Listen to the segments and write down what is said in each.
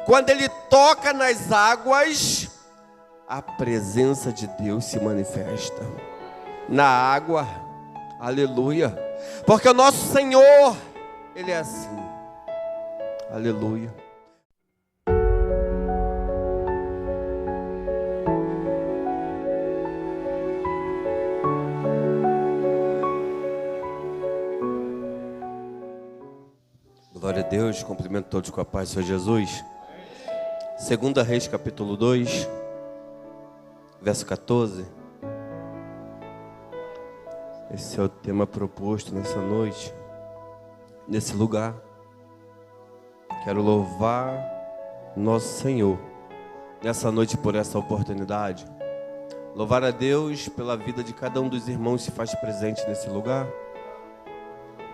Quando ele toca nas águas, a presença de Deus se manifesta na água. Aleluia. Porque o nosso Senhor, Ele é assim. Aleluia. Glória a Deus, cumprimento todos com a paz do Senhor Jesus. 2 Reis capítulo 2, verso 14. Esse é o tema proposto nessa noite, nesse lugar. Quero louvar nosso Senhor nessa noite por essa oportunidade. Louvar a Deus pela vida de cada um dos irmãos que se faz presente nesse lugar.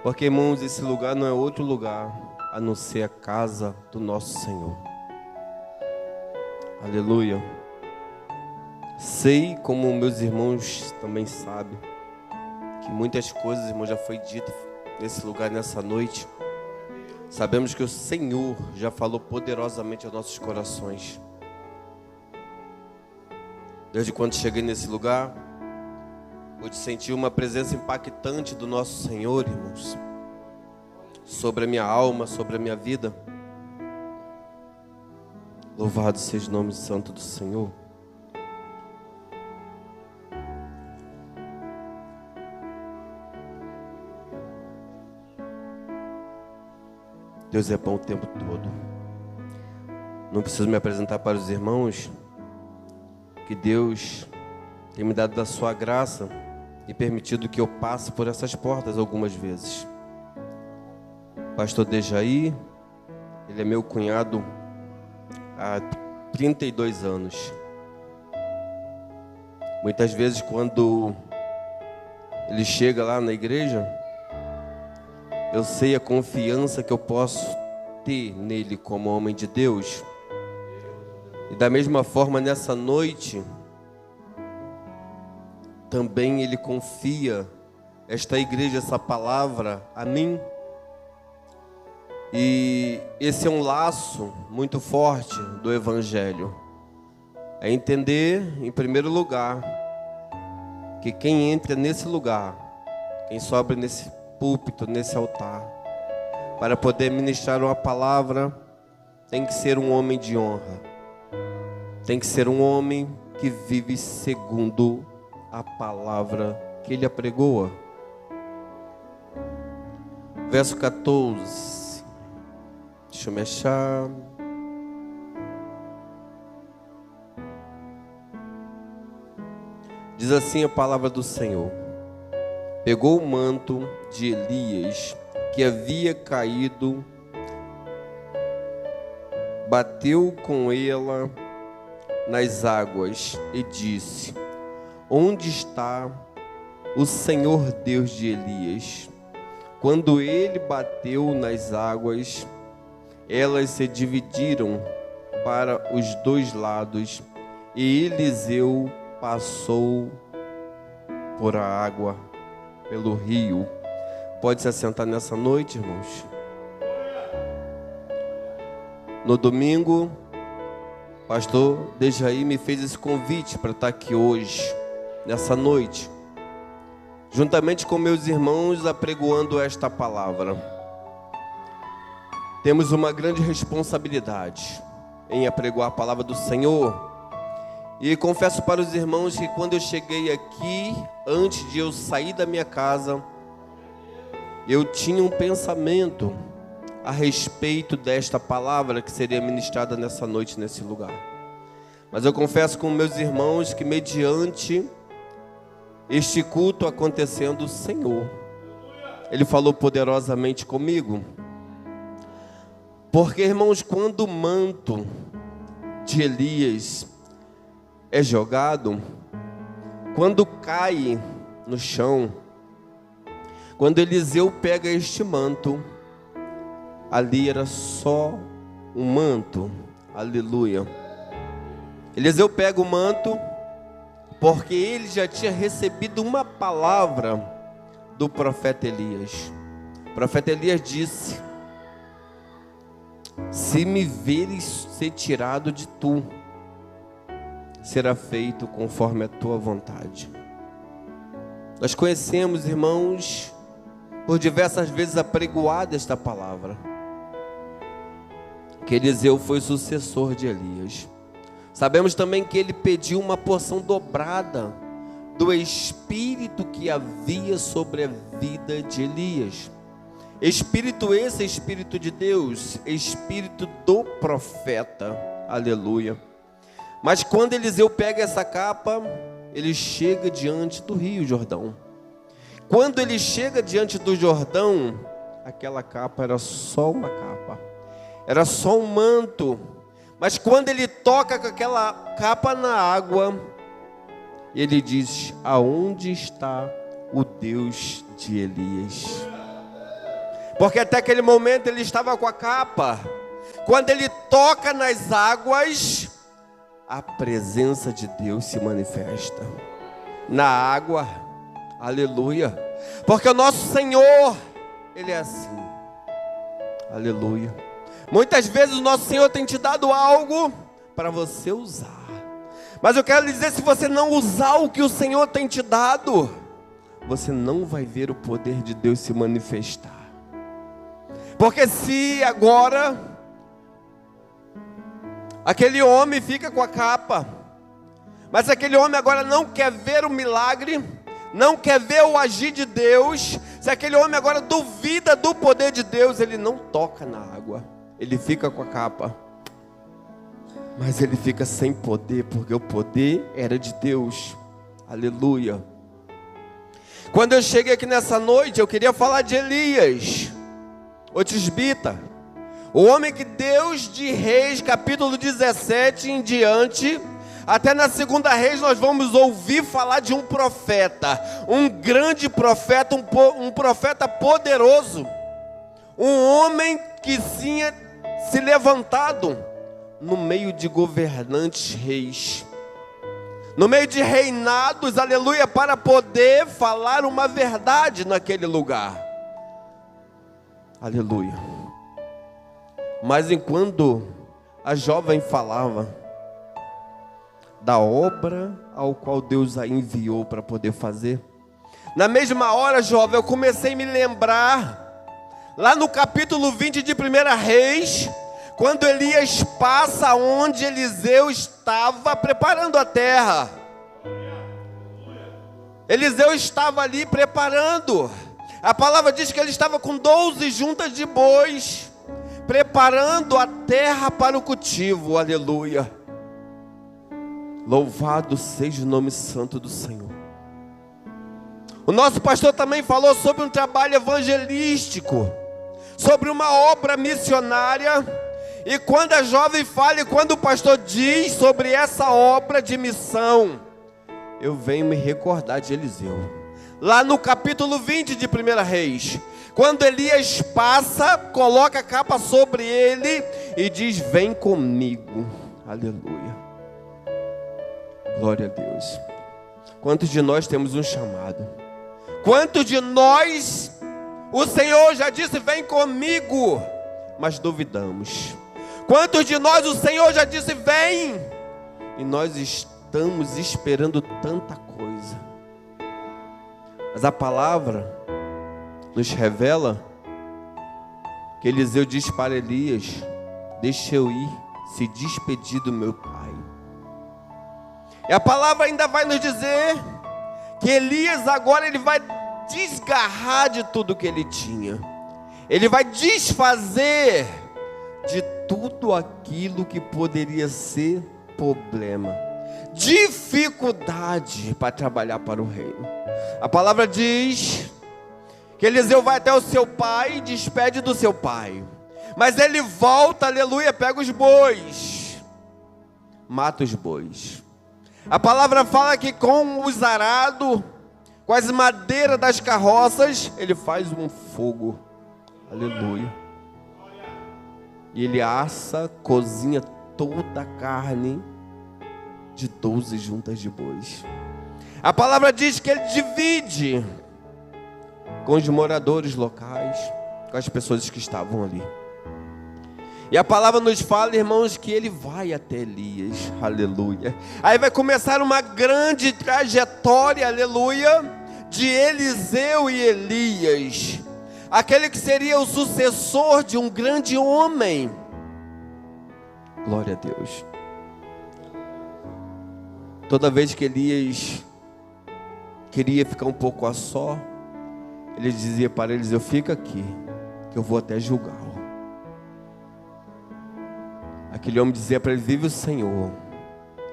Porque, irmãos, esse lugar não é outro lugar a não ser a casa do nosso Senhor. Aleluia. Sei, como meus irmãos também sabem, que muitas coisas, irmão, já foi dito nesse lugar, nessa noite. Sabemos que o Senhor já falou poderosamente aos nossos corações. Desde quando cheguei nesse lugar, pude sentir uma presença impactante do nosso Senhor, irmãos, sobre a minha alma, sobre a minha vida. Louvado seja o nome santo do Senhor. Deus é bom o tempo todo. Não preciso me apresentar para os irmãos que Deus tem me dado da sua graça e permitido que eu passe por essas portas algumas vezes. Pastor Dejaí, ele é meu cunhado há 32 anos. Muitas vezes quando ele chega lá na igreja, eu sei a confiança que eu posso ter nele como homem de Deus. E da mesma forma, nessa noite, também ele confia esta igreja, essa palavra a mim. E esse é um laço muito forte do Evangelho. É entender, em primeiro lugar, que quem entra nesse lugar, quem sobe nesse púlpito, nesse altar, para poder ministrar uma palavra, tem que ser um homem de honra. Tem que ser um homem que vive segundo a palavra que ele apregoa. Verso 14. Deixa eu me achar. Diz assim a palavra do Senhor: pegou o manto de Elias que havia caído, bateu com ela nas águas e disse: onde está o Senhor Deus de Elias? Quando ele bateu nas águas, elas se dividiram para os dois lados e Eliseu passou por a água, pelo rio. Pode se assentar nessa noite, irmãos. No domingo, pastor Dejaí me fez esse convite para estar aqui hoje, nessa noite, juntamente com meus irmãos, apregoando esta palavra. Temos uma grande responsabilidade em apregoar a palavra do Senhor. E confesso para os irmãos que quando eu cheguei aqui, antes de eu sair da minha casa, eu tinha um pensamento a respeito desta palavra que seria ministrada nessa noite, nesse lugar. Mas eu confesso com meus irmãos que mediante este culto acontecendo, o Senhor, Ele falou poderosamente comigo. Porque, irmãos, quando o manto de Elias é jogado, quando cai no chão, quando Eliseu pega este manto, ali era só um manto. Aleluia. Eliseu pega o manto porque ele já tinha recebido uma palavra do profeta Elias. O profeta Elias disse: se me veres ser tirado de tu, será feito conforme a tua vontade. Nós conhecemos, irmãos, por diversas vezes apregoada esta palavra, que Eliseu foi sucessor de Elias. Sabemos também que ele pediu uma porção dobrada do espírito que havia sobre a vida de Elias. Espírito esse, espírito de Deus, espírito do profeta, aleluia. Mas quando Eliseu pega essa capa, ele chega diante do rio Jordão. Quando ele chega diante do Jordão, aquela capa era só uma capa, era só um manto. Mas quando ele toca com aquela capa na água, ele diz: aonde está o Deus de Elias? Porque até aquele momento ele estava com a capa. Quando ele toca nas águas, a presença de Deus se manifesta na água, aleluia. Porque o nosso Senhor, Ele é assim, aleluia. Muitas vezes o nosso Senhor tem te dado algo para você usar, mas eu quero lhe dizer, se você não usar o que o Senhor tem te dado, você não vai ver o poder de Deus se manifestar. Porque se agora aquele homem fica com a capa, mas aquele homem agora não quer ver o milagre, não quer ver o agir de Deus, se aquele homem agora duvida do poder de Deus, ele não toca na água, ele fica com a capa, mas ele fica sem poder, porque o poder era de Deus, aleluia. Quando eu cheguei aqui nessa noite, eu queria falar de Elias, o tisbita, o homem que Deus de Reis, capítulo 17 em diante, até na segunda Reis nós vamos ouvir falar de um profeta, um grande profeta, um profeta poderoso, um homem que tinha se levantado no meio de governantes reis, no meio de reinados, aleluia, para poder falar uma verdade naquele lugar, aleluia. Mas enquanto a jovem falava da obra ao qual Deus a enviou para poder fazer, na mesma hora, jovem, eu comecei a me lembrar, lá no capítulo 20 de 1 Reis, quando Elias passa onde Eliseu estava preparando a terra. Eliseu estava ali preparando. A palavra diz que ele estava com 12 juntas de bois, preparando a terra para o cultivo, aleluia. Louvado seja o nome santo do Senhor. O nosso pastor também falou sobre um trabalho evangelístico, sobre uma obra missionária. E quando a jovem fala, e quando o pastor diz sobre essa obra de missão, eu venho me recordar de Eliseu. Lá no capítulo 20 de 1 Reis, quando Elias passa, coloca a capa sobre ele e diz: vem comigo, aleluia, glória a Deus. Quantos de nós temos um chamado? Quantos de nós, o Senhor já disse: vem comigo, mas duvidamos? Quantos de nós o Senhor já disse: vem, e nós estamos esperando tanta coisa? Mas a palavra nos revela que Eliseu diz para Elias: deixa eu ir se despedir do meu pai. E a palavra ainda vai nos dizer que Elias agora ele vai desgarrar de tudo que ele tinha. Ele vai desfazer de tudo aquilo que poderia ser problema, dificuldade para trabalhar para o reino. A palavra diz que Eliseu vai até o seu pai e despede do seu pai. Mas ele volta, aleluia, pega os bois, mata os bois. A palavra fala que com os arados, com as madeiras das carroças, ele faz um fogo, aleluia. E ele assa, cozinha toda a carne de 12 juntas de bois. A palavra diz que ele divide com os moradores locais, com as pessoas que estavam ali. E a palavra nos fala, irmãos, que ele vai até Elias, aleluia. Aí vai começar uma grande trajetória, aleluia, de Eliseu e Elias, aquele que seria o sucessor de um grande homem. Glória a Deus. Toda vez que Elias queria ficar um pouco a só, ele dizia para Eliseu: fica aqui, que eu vou até Gilgal. Aquele homem dizia para ele: vive o Senhor,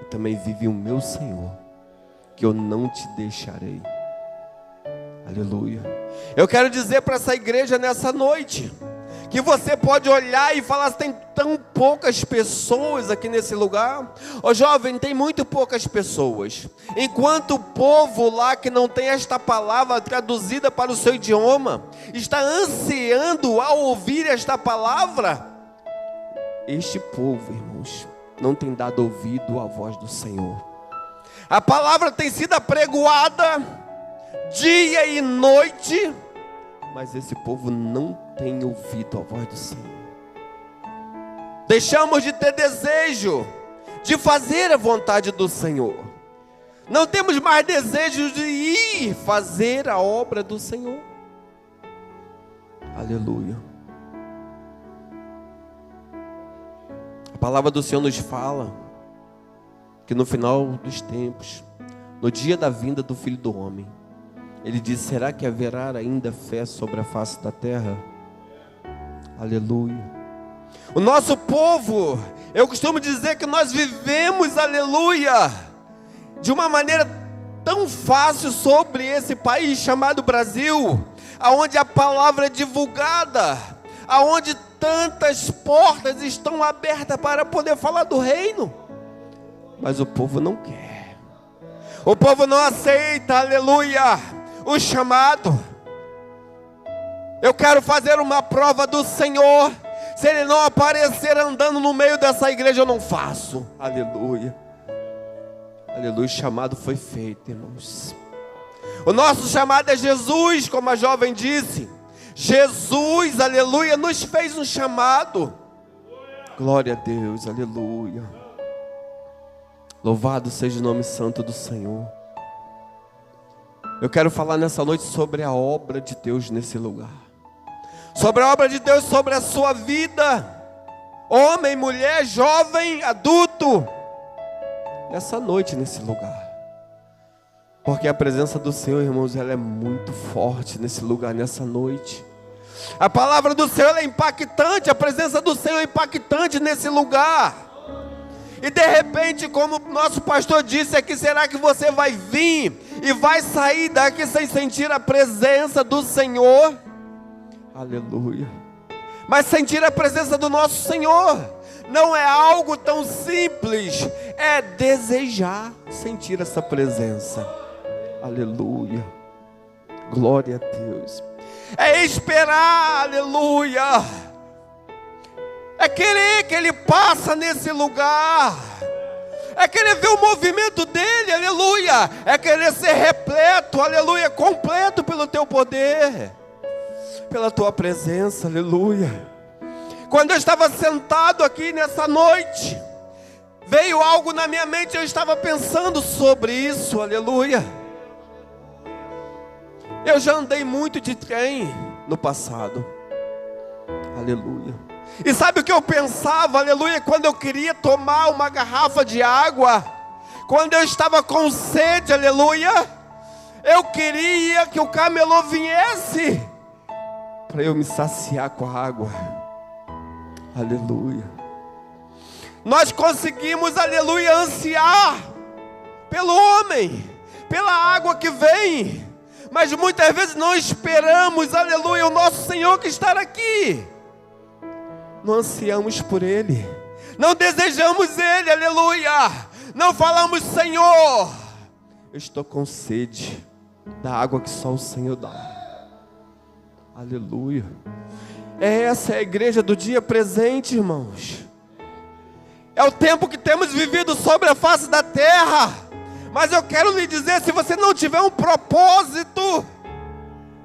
e também vive o meu Senhor, que eu não te deixarei. Aleluia. Eu quero dizer para essa igreja nessa noite, que você pode olhar e falar: tem tão poucas pessoas aqui nesse lugar. Ô jovem, tem muito poucas pessoas. Enquanto o povo lá que não tem esta palavra traduzida para o seu idioma está ansiando ao ouvir esta palavra, este povo, irmãos, não tem dado ouvido à voz do Senhor. A palavra tem sido apregoada dia e noite, mas esse povo não tem ouvido a voz do Senhor. Deixamos de ter desejo de fazer a vontade do Senhor. Não temos mais desejo de ir fazer a obra do Senhor. Aleluia. A palavra do Senhor nos fala que no final dos tempos, no dia da vinda do Filho do Homem, Ele diz: será que haverá ainda fé sobre a face da terra? Aleluia. O nosso povo, eu costumo dizer que nós vivemos, aleluia, de uma maneira tão fácil sobre esse país chamado Brasil, aonde a palavra é divulgada, aonde tantas portas estão abertas para poder falar do reino, mas o povo não quer, o povo não aceita, aleluia, o chamado. Eu quero fazer uma prova do Senhor. Se Ele não aparecer andando no meio dessa igreja, eu não faço. Aleluia. Aleluia, o chamado foi feito, irmãos. O nosso chamado é Jesus, como a jovem disse. Jesus, aleluia, nos fez um chamado. Glória a Deus, aleluia. Louvado seja o nome santo do Senhor. Eu quero falar nessa noite sobre a obra de Deus nesse lugar. Sobre a obra de Deus, sobre a sua vida. Homem, mulher, jovem, adulto. Nessa noite, nesse lugar. Porque a presença do Senhor, irmãos, ela é muito forte nesse lugar, nessa noite. A palavra do Senhor é impactante, a presença do Senhor é impactante nesse lugar. E de repente, como o nosso pastor disse aqui, será que você vai vir e vai sair daqui sem sentir a presença do Senhor? Aleluia. Mas sentir a presença do nosso Senhor não é algo tão simples, é desejar sentir essa presença. Aleluia. Glória a Deus. É esperar, aleluia. É querer que Ele passa nesse lugar. É querer ver o movimento dEle, aleluia. É querer ser repleto, aleluia, completo pelo Teu poder, pela Tua presença, aleluia. Quando eu estava sentado aqui nessa noite, veio algo na minha mente, eu estava pensando sobre isso, aleluia. Eu já andei muito de trem no passado, aleluia. E sabe o que eu pensava, aleluia, quando eu queria tomar uma garrafa de água, quando eu estava com sede, aleluia, eu queria que o camelô viesse para eu me saciar com a água, aleluia. Nós conseguimos, aleluia, ansiar pelo homem, pela água que vem, mas muitas vezes não esperamos, aleluia, o nosso Senhor que está aqui. Não ansiamos por Ele, não desejamos Ele, aleluia. Não falamos: Senhor, eu estou com sede da água que só o Senhor dá. Aleluia. Essa é a igreja do dia presente, irmãos. É o tempo que temos vivido sobre a face da terra. Mas eu quero lhe dizer, se você não tiver um propósito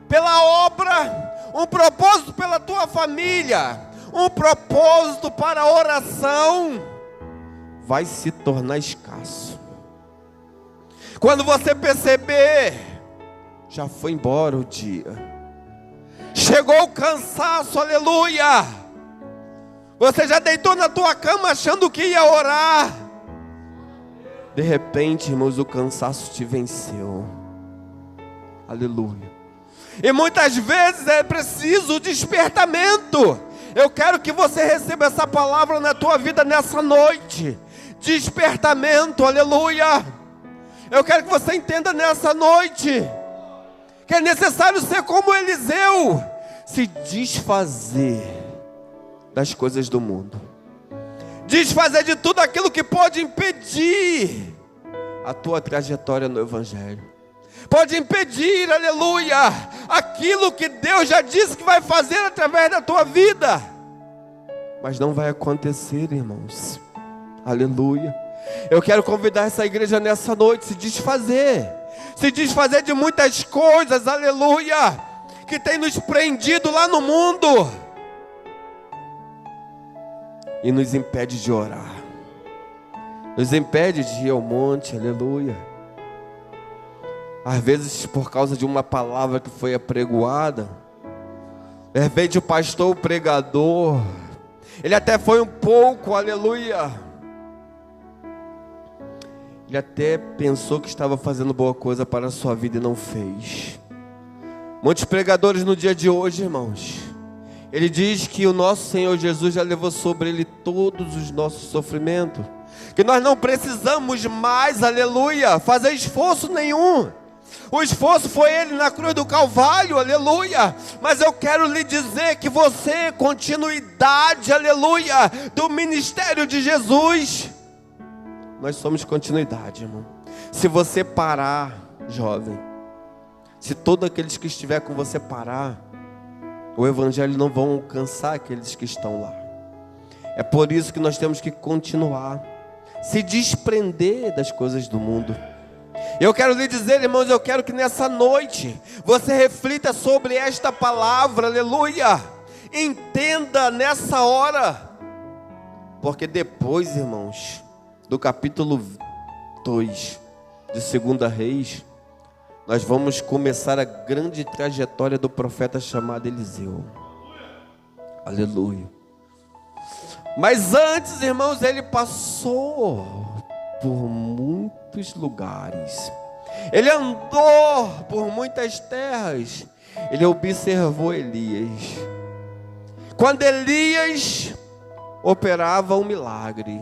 pela obra, um propósito pela tua família, um propósito para a oração, vai se tornar escasso. Quando você perceber, já foi embora o dia, chegou o cansaço, aleluia. Você já deitou na tua cama achando que ia orar. De repente, irmãos, o cansaço te venceu. Aleluia. E muitas vezes é preciso despertamento. Eu quero que você receba essa palavra na tua vida nessa noite. Despertamento, aleluia. Eu quero que você entenda nessa noite que é necessário ser como Eliseu, se desfazer das coisas do mundo, desfazer de tudo aquilo que pode impedir a tua trajetória no Evangelho, pode impedir, aleluia, aquilo que Deus já disse que vai fazer através da tua vida, mas não vai acontecer, irmãos, aleluia. Eu quero convidar essa igreja nessa noite, se desfazer de muitas coisas, aleluia, que tem nos prendido lá no mundo e nos impede de orar, nos impede de ir ao monte, aleluia. Às vezes por causa de uma palavra que foi apregoada, de repente o pastor, o pregador, ele até foi um pouco, aleluia, ele até pensou que estava fazendo boa coisa para a sua vida e não fez. Muitos pregadores no dia de hoje, irmãos, ele diz que o nosso Senhor Jesus já levou sobre ele todos os nossos sofrimentos, que nós não precisamos mais, aleluia, fazer esforço nenhum. O esforço foi ele na cruz do Calvário, aleluia. Mas eu quero lhe dizer que você, continuidade, aleluia, do ministério de Jesus, nós somos continuidade, irmão. Se você parar, jovem, se todos aqueles que estiver com você parar, o evangelho não vão alcançar aqueles que estão lá. É por isso que nós temos que continuar, se desprender das coisas do mundo. Eu quero lhe dizer, irmãos, eu quero que nessa noite você reflita sobre esta palavra, aleluia. Entenda nessa hora, porque depois, irmãos, do capítulo 2 de 2 Reis, nós vamos começar a grande trajetória do profeta chamado Eliseu. Aleluia. Mas antes, irmãos, ele passou por muitos lugares. Ele andou por muitas terras. Ele observou Elias. Quando Elias operava um milagre,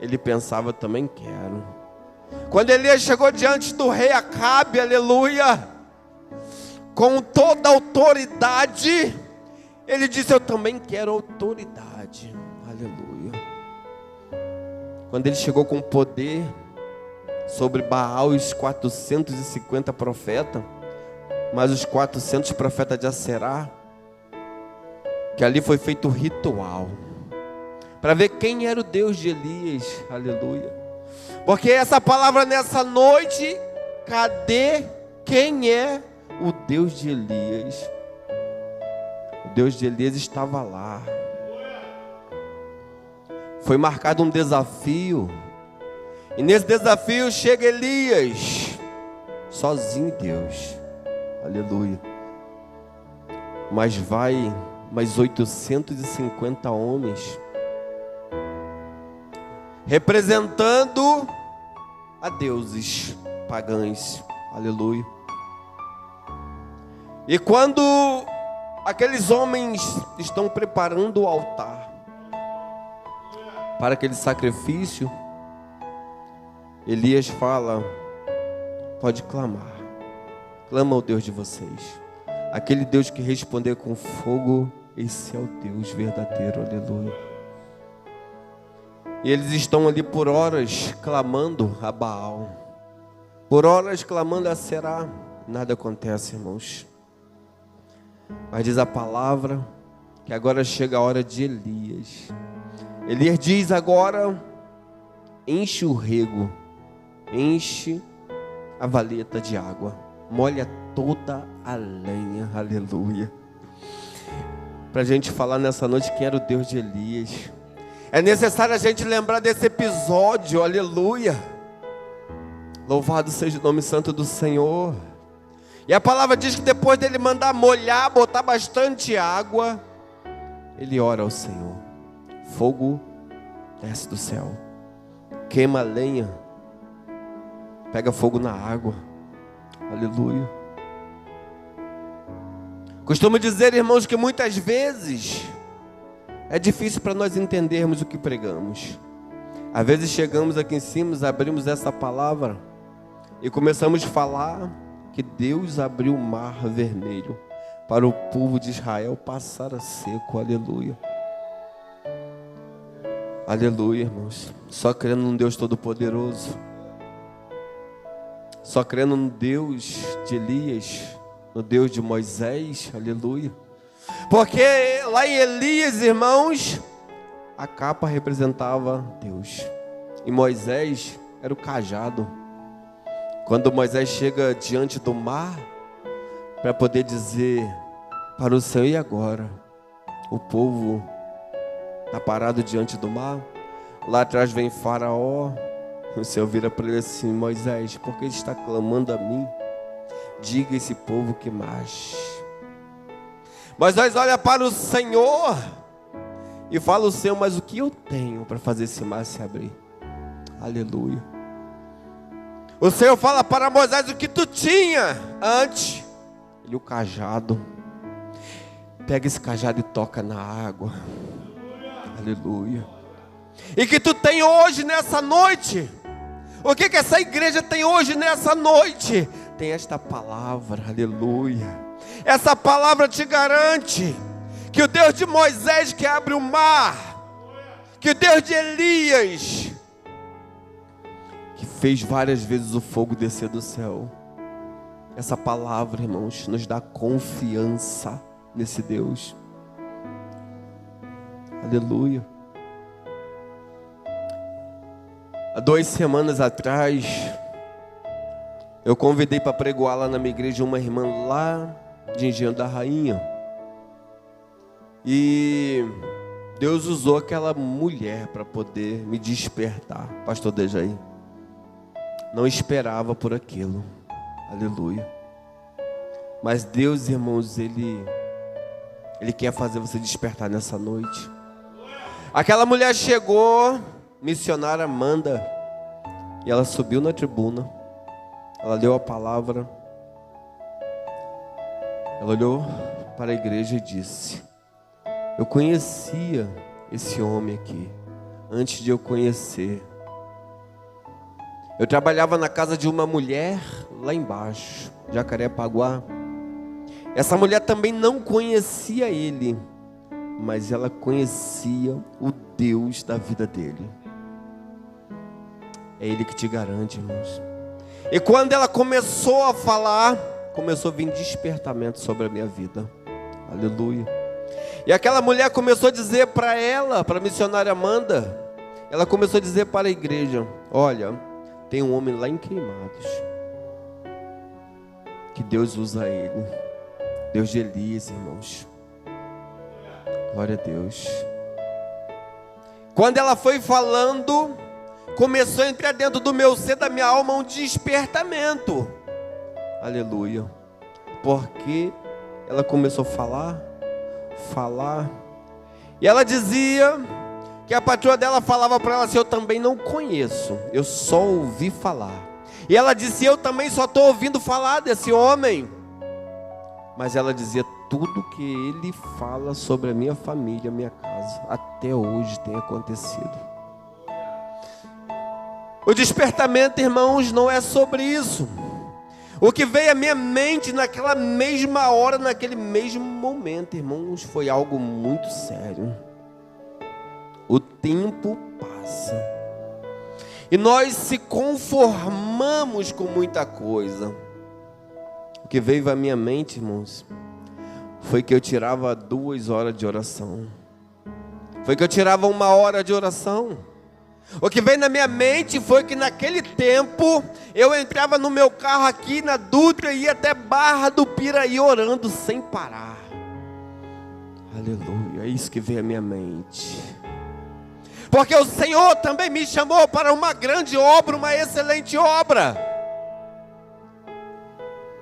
ele pensava, também quero. Quando Elias chegou diante do rei Acabe, aleluia, com toda a autoridade, ele disse, eu também quero autoridade, aleluia. Quando ele chegou com poder sobre Baal e os 450 profetas, mas os 400 profetas de Aserá, que ali foi feito ritual, para ver quem era o Deus de Elias, aleluia. Porque essa palavra nessa noite, cadê quem é o Deus de Elias? O Deus de Elias estava lá. Foi marcado um desafio, e nesse desafio chega Elias, sozinho em Deus, aleluia. Mas vai mais 850 homens, representando a deuses pagãos, aleluia. E quando aqueles homens estão preparando o altar para aquele sacrifício, Elias fala, pode clamar, clama ao Deus de vocês, aquele Deus que responder com fogo, esse é o Deus verdadeiro, aleluia. E eles estão ali por horas clamando a Baal, por horas clamando a Será, nada acontece, irmãos. Mas diz a palavra que agora chega a hora de Elias. Elias diz agora, enche o rego, enche a valeta de água, molha toda a lenha, aleluia. para a gente falar nessa noite quem era o Deus de Elias. É necessário a gente lembrar desse episódio, aleluia. Louvado seja o nome santo do Senhor. E a palavra diz que depois dele mandar molhar, botar bastante água, ele ora ao Senhor. Fogo desce do céu, queima a lenha, pega fogo na água, aleluia. Costumo dizer, irmãos, que muitas vezes é difícil para nós entendermos o que pregamos. Às vezes chegamos aqui em cima, abrimos essa palavra e começamos a falar que Deus abriu o mar vermelho para o povo de Israel passar a seco, aleluia. Aleluia, irmãos. Só crendo num Deus Todo-Poderoso, só crendo no Deus de Elias, no Deus de Moisés, aleluia. Porque lá em Elias, irmãos, a capa representava Deus e Moisés era o cajado. Quando Moisés chega diante do mar para poder dizer para o Senhor: e agora? O povo está parado diante do mar. Lá atrás vem Faraó. O Senhor vira para ele assim: Moisés, por que está clamando a mim? Diga a esse povo que marche. Moisés olha para o Senhor e fala: o Senhor, mas o que eu tenho para fazer esse mar se abrir? Aleluia. O Senhor fala para Moisés: o que tu tinha antes? Ele: o cajado. Pega esse cajado e toca na água. Aleluia. E que tu tem hoje nessa noite? O que essa igreja tem hoje nessa noite? Tem esta palavra, aleluia. Essa palavra te garante que o Deus de Moisés que abre o mar, que o Deus de Elias que fez várias vezes o fogo descer do céu, essa palavra, irmãos, nos dá confiança nesse Deus. Aleluia. Há 2 semanas atrás, eu convidei para pregoar lá na minha igreja uma irmã lá de Engenho da Rainha. E Deus usou aquela mulher para poder me despertar. Pastor Dejaí, não esperava por aquilo. Aleluia. Mas Deus, irmãos, Ele quer fazer você despertar nessa noite. Aquela mulher chegou, missionária Amanda, e ela subiu na tribuna. Ela leu a palavra. Ela olhou para a igreja e disse: eu conhecia esse homem aqui antes de eu conhecer. Eu trabalhava na casa de uma mulher lá embaixo, Jacarepaguá. Essa mulher também não conhecia ele, mas ela conhecia o Deus da vida dele. É Ele que te garante, irmãos. E quando ela começou a falar, começou a vir despertamento sobre a minha vida. Aleluia. E aquela mulher começou a dizer para ela, para a missionária Amanda, ela começou a dizer para a igreja: olha, tem um homem lá em Queimados, que Deus usa ele. Deus de Elias, irmãos. Glória a Deus. Quando ela foi falando, começou a entrar dentro do meu ser, da minha alma, um despertamento. Aleluia. Porque ela começou a falar. E ela dizia que a patroa dela falava para ela assim: eu também não conheço, eu só ouvi falar. E ela disse: eu também só estou ouvindo falar desse homem. Mas ela dizia: tudo que ele fala sobre a minha família, a minha casa, até hoje tem acontecido. O despertamento, irmãos, não é sobre isso. O que veio à minha mente naquela mesma hora, naquele mesmo momento, irmãos, foi algo muito sério. O tempo passa e nós se conformamos com muita coisa. O que veio à minha mente, irmãos, foi que eu tirava 2 horas de oração. Foi que eu tirava 1 hora de oração. O que veio na minha mente foi que naquele tempo eu entrava no meu carro aqui na Dutra e ia até Barra do Piraí orando sem parar. Aleluia, é isso que vem à minha mente. Porque o Senhor também me chamou para uma grande obra, uma excelente obra.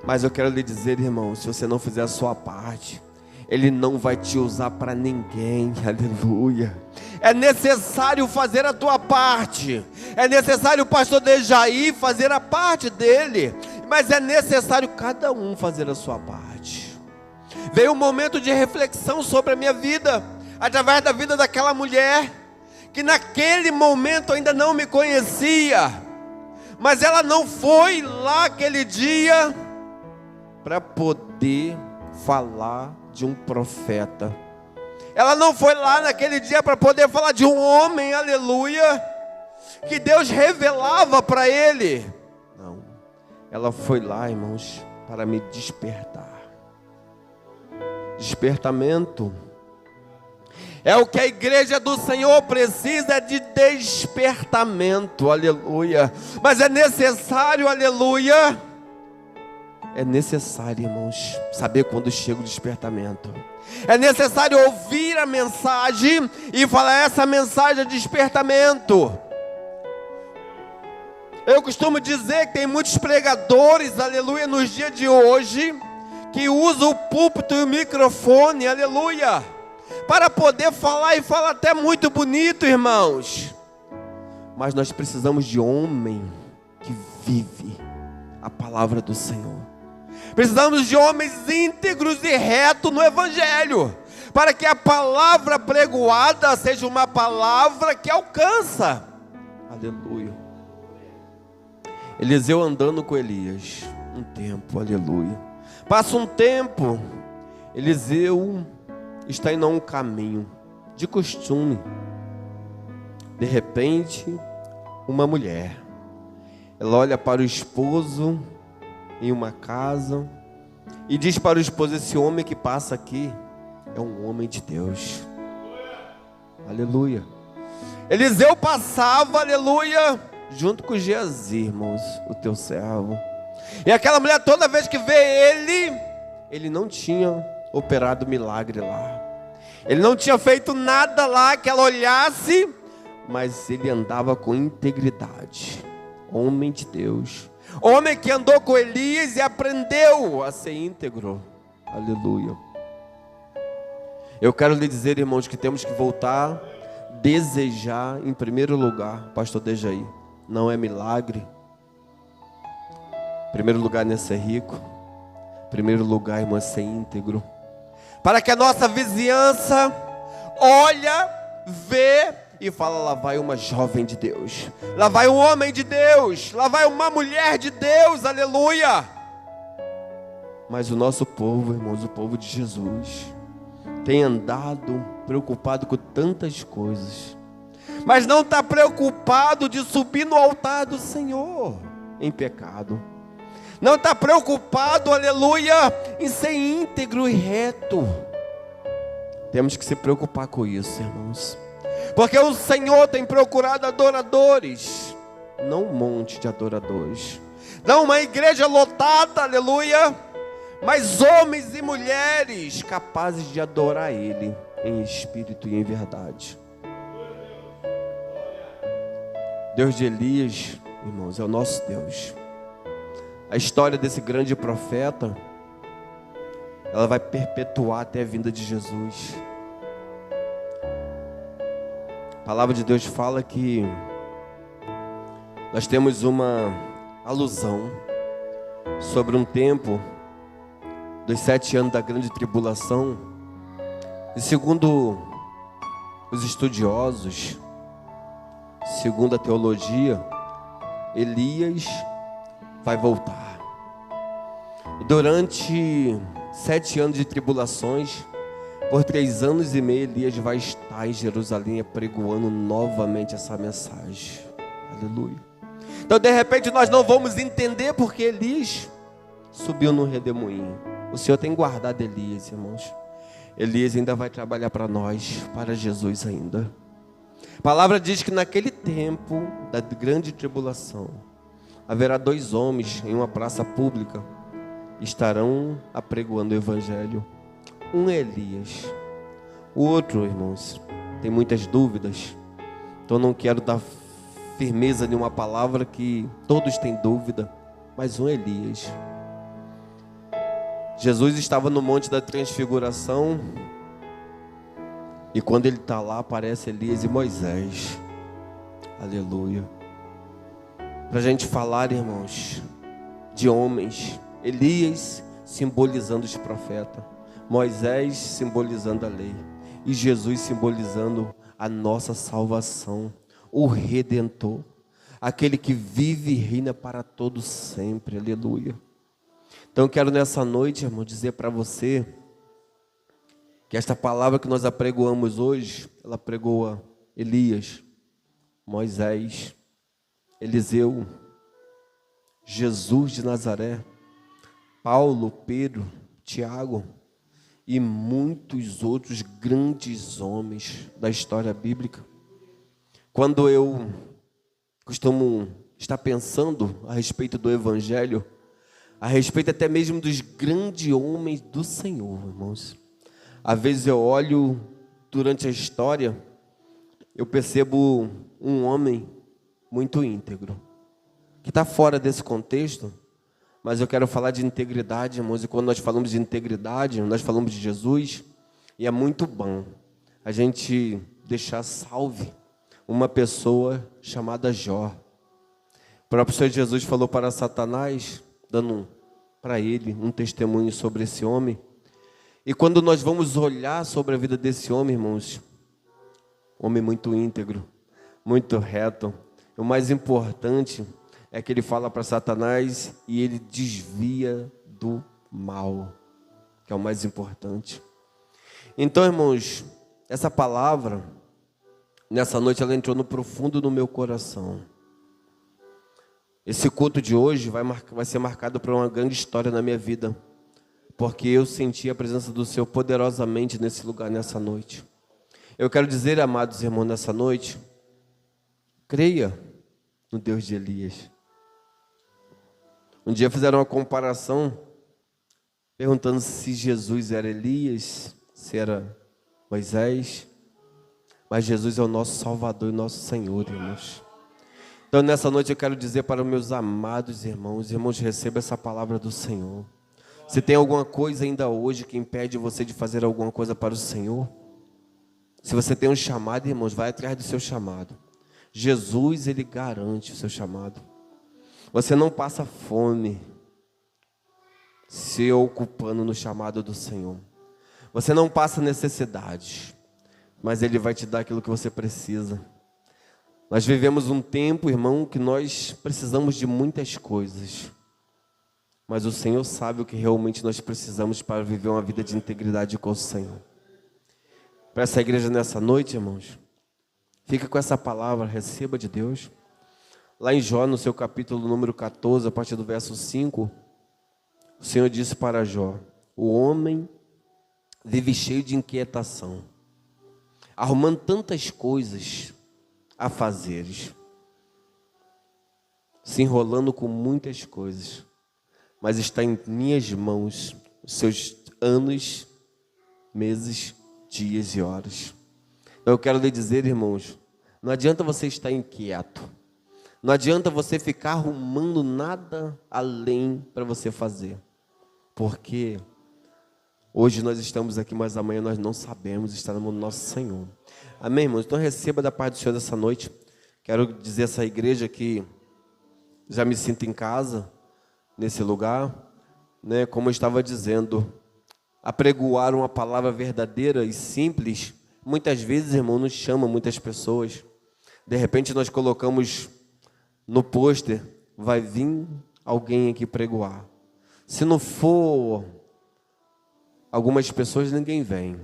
Mas eu quero lhe dizer, irmão, se você não fizer a sua parte, Ele não vai te usar para ninguém. Aleluia. É necessário fazer a tua parte. É necessário o pastor Dejaí fazer a parte dele. Mas é necessário cada um fazer a sua parte. Veio um momento de reflexão sobre a minha vida, através da vida daquela mulher, que naquele momento ainda não me conhecia, mas ela não foi lá aquele dia para poder falar de um profeta. Ela não foi lá naquele dia para poder falar de um homem, aleluia, que Deus revelava para ele. Não, ela foi lá, irmãos, para me despertar. Despertamento é o que a igreja do Senhor precisa, de despertamento, aleluia. Mas é necessário, aleluia, é necessário, irmãos, saber quando chega o despertamento. É necessário ouvir a mensagem e falar: essa mensagem é despertamento. Eu costumo dizer que tem muitos pregadores, aleluia, nos dias de hoje, que usam o púlpito e o microfone, aleluia, para poder falar, e fala até muito bonito, irmãos. Mas nós precisamos de homem que vive a palavra do Senhor. Precisamos de homens íntegros e retos no Evangelho, para que a palavra pregoada seja uma palavra que alcança. Aleluia. Eliseu andando com Elias um tempo, aleluia. Passa um tempo, Eliseu está indo a um caminho de costume. De repente, uma mulher, ela olha para o esposo em uma casa e diz para o esposo: esse homem que passa aqui é um homem de Deus. Aleluia. Eliseu passava, aleluia, junto com Geazi, irmãos, o teu servo. E aquela mulher, toda vez que vê ele não tinha operado milagre lá, ele não tinha feito nada lá que ela olhasse, mas ele andava com integridade. Homem de Deus, homem que andou com Elias e aprendeu a ser íntegro. Aleluia. Eu quero lhe dizer, irmãos, que temos que voltar a desejar, em primeiro lugar, pastor Dejaí, não é milagre. Em primeiro lugar, não é ser rico. Em primeiro lugar, irmão, é ser íntegro. Para que a nossa vizinhança olha, vê e fala: lá vai uma jovem de Deus, lá vai um homem de Deus, lá vai uma mulher de Deus, aleluia. Mas o nosso povo, irmãos, o povo de Jesus, tem andado preocupado com tantas coisas, mas não está preocupado de subir no altar do Senhor em pecado. Não está preocupado, aleluia, em ser íntegro e reto. Temos que se preocupar com isso, irmãos, porque o Senhor tem procurado adoradores, não um monte de adoradores, não uma igreja lotada, aleluia, mas homens e mulheres capazes de adorar Ele em espírito e em verdade. Deus de Elias, irmãos, é o nosso Deus. A história desse grande profeta, ela vai perpetuar até a vinda de Jesus. A palavra de Deus fala que nós temos uma alusão sobre um tempo dos 7 anos da grande tribulação. E segundo os estudiosos, segundo a teologia, Elias vai voltar. E durante 7 anos de tribulações, por 3 anos e meio, Elias vai estar em Jerusalém apregoando novamente essa mensagem. Aleluia. Então, de repente, nós não vamos entender porque Elias subiu no redemoinho. O Senhor tem guardado Elias, irmãos. Elias ainda vai trabalhar para nós, para Jesus ainda. A palavra diz que naquele tempo da grande tribulação, haverá 2 homens em uma praça pública, estarão apregoando o evangelho. Um é Elias, O outro, irmãos, tem muitas dúvidas, então não quero dar firmeza em uma palavra que todos têm dúvida, mas um Elias. Jesus estava no Monte da Transfiguração e quando ele está lá aparece Elias e Moisés. Aleluia. Para a gente falar, irmãos, de homens, Elias simbolizando os profetas, Moisés simbolizando a lei e Jesus simbolizando a nossa salvação, o Redentor, aquele que vive e reina para todos sempre. Aleluia. Então eu quero nessa noite, irmão, dizer para você que esta palavra que nós apregoamos hoje, ela apregoa Elias, Moisés, Eliseu, Jesus de Nazaré, Paulo, Pedro, Tiago e muitos outros grandes homens da história bíblica. Quando eu costumo estar pensando a respeito do Evangelho, a respeito até mesmo dos grandes homens do Senhor, irmãos, às vezes eu olho durante a história, eu percebo um homem muito íntegro, que está fora desse contexto, mas eu quero falar de integridade, irmãos, e quando nós falamos de integridade, nós falamos de Jesus, e é muito bom a gente deixar salve uma pessoa chamada Jó. O próprio Senhor Jesus falou para Satanás, dando para ele um testemunho sobre esse homem. E quando nós vamos olhar sobre a vida desse homem, irmãos, homem muito íntegro, muito reto, o mais importante é que ele fala para Satanás e ele desvia do mal, que é o mais importante. Então, irmãos, essa palavra, nessa noite ela entrou no profundo do meu coração. Esse culto de hoje vai ser marcado por uma grande história na minha vida, porque eu senti a presença do Senhor poderosamente nesse lugar, nessa noite. Eu quero dizer, amados irmãos, nessa noite, creia no Deus de Elias. Um dia fizeram uma comparação, perguntando se Jesus era Elias, se era Moisés, mas Jesus é o nosso Salvador e nosso Senhor, irmãos. Então nessa noite eu quero dizer para os meus amados irmãos, receba essa palavra do Senhor. Se tem alguma coisa ainda hoje que impede você de fazer alguma coisa para o Senhor, se você tem um chamado, irmãos, vai atrás do seu chamado. Jesus, ele garante o seu chamado. Você não passa fome se ocupando no chamado do Senhor. Você não passa necessidade, mas ele vai te dar aquilo que você precisa. Nós vivemos um tempo, irmão, que nós precisamos de muitas coisas, mas o Senhor sabe o que realmente nós precisamos para viver uma vida de integridade com o Senhor. Para essa igreja nessa noite, irmãos, fica com essa palavra, receba de Deus. Lá em Jó, no seu capítulo número 14, a partir do verso 5, o Senhor disse para Jó: o homem vive cheio de inquietação, arrumando tantas coisas a fazeres, se enrolando com muitas coisas, mas está em minhas mãos os seus anos, meses, dias e horas. Eu quero lhe dizer, irmãos, não adianta você estar inquieto, não adianta você ficar arrumando nada além para você fazer, porque hoje nós estamos aqui, mas amanhã nós não sabemos, estar no nosso Senhor. Amém, irmãos? Então receba da parte do Senhor dessa noite. Quero dizer a essa igreja que já me sinto em casa, nesse lugar, né? Como eu estava dizendo, apregoar uma palavra verdadeira e simples, muitas vezes, irmão, nos chama muitas pessoas. De repente nós colocamos no pôster, vai vir alguém aqui pregoar. Se não for algumas pessoas, ninguém vem,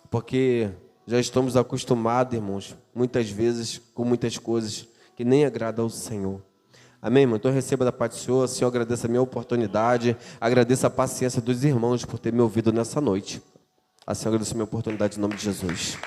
porque já estamos acostumados, irmãos, muitas vezes com muitas coisas que nem agradam ao Senhor. Amém, irmão? Então receba da parte do Senhor. Senhor, agradeço a minha oportunidade, agradeço a paciência dos irmãos por ter me ouvido nessa noite. Assim, agradeço a minha oportunidade em nome de Jesus.